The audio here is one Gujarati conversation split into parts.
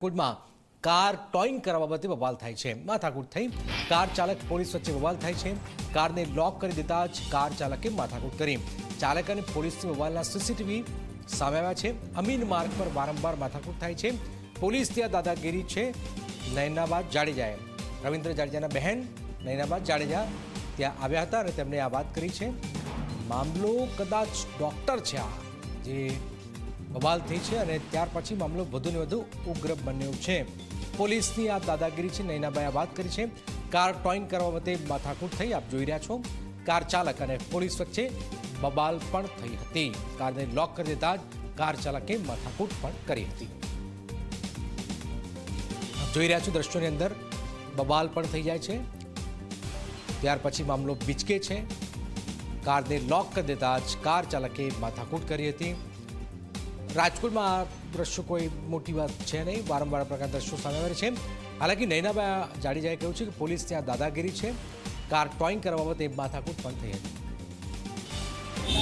રાજકોટમાં કાર ટોઈંગ કરવા બાબતે બવાલ થાય છે। માથાકૂટ થઈ કાર ચાલક પોલીસ વચ્ચે બવાલ થાય છે। કારને લોક કરી દેતા જ કાર ચાલકે માથાકૂટ કરી। ચાલક અને પોલીસની બવાલના સીસીટીવી સામે આવ્યા છે। અમીન માર્ગ પર વારંવાર માથાકૂટ થાય છે। પોલીસ ત્યાં દાદાગીરી છે। નયનાબા જાડેજાએ રવિન્દ્ર જાડેજાના બહેન નયનાબા જાડેજા ત્યાં આવ્યા હતા અને તેમણે આ વાત કરી છે। મામલો કદાચ ડોક્ટર છે આ જે બવાલ થઈ છે અને ત્યાર પછી મામલો વધુને વધુ ઉગ્ર બન્યો છે। પોલીસની આ દાદાગીરી છે। નયનાબાએ વાત કરી છે। કાર ટોઈંગ કરવા બાબતે માથાકૂટ થઈ આપ જોઈ રહ્યા છો। કાર ચાલક અને પોલીસ વચ્ચે બબાલ પણ થઈ હતી। કારને લોક કરી દેતા જ કાર ચાલકે માથાકૂટ પણ કરી હતી। આપ જોઈ રહ્યા છો દ્રશ્યોની અંદર બબાલ પણ થઈ જાય છે। ત્યાર પછી મામલો બીચકે છે। કારને લોક કરી દેતા જ કાર ચાલકે માથાકૂટ કરી હતી। રાજકોટમાં આ દ્રશ્યો કોઈ મોટી વાત છે નહીં। વારંવાર પ્રકાર દ્રશ્યો સામે આવે છે। હાલાકી નયનાબા જાડેજાએ કહ્યું છે કે પોલીસ ત્યાં દાદાગીરી છે। કાર ટોઈંગ કરવા બાબતે માથાકૂટ પણ થઈ હતી।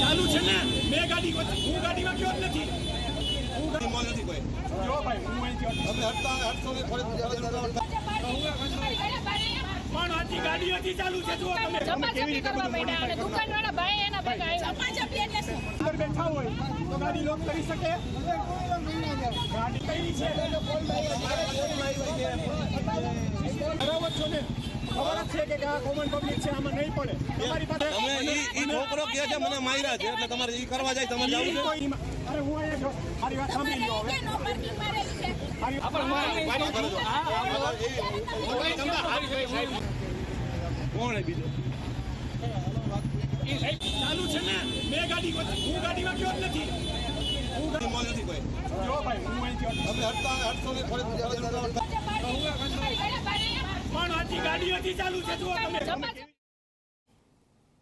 ચાલુ છે ને બે ગાડી હું ગાડીમાં ગયો જ નથી હું ગાડીમાં નથી કોઈ જો ભાઈ હું અહીંથી અમે હટતા હટતો ને ફરજ પણ આજી ગાડી હતી ચાલુ છે જો તમે કેવી રીતે કરવા માંડ્યા અને દુકાનવાળા ભાઈ એના ભેગા આવ્યા ચપાચપી એટલે શું અંદર બેઠા હોય તો ગાડી લોક કરી શકે ગાડી કઈ છે બરાબર છો ને ખબર છે કે આ કોમન પબ્લિક છે આમાં નહીં પડે તમારી પાસે તમે ઈ છોકરો કહે છે મને માર્યા છે એટલે તમારે ઈ કરવા જાય તમારે જાવું છે। અરે હું અહીંયા છો મારી વાત સાંભળી લો હવે કોણ બીજો ચાલુ છે ને બે ગાડી હું ગાડીમાં ગયો જ નથી હું ગાડીમાં નથી કોઈ જો ભાઈ હું અહીંથી અમે હટતા હટતો ને ફરજ પણ આજી ગાડી હતી ચાલુ છે જો તમે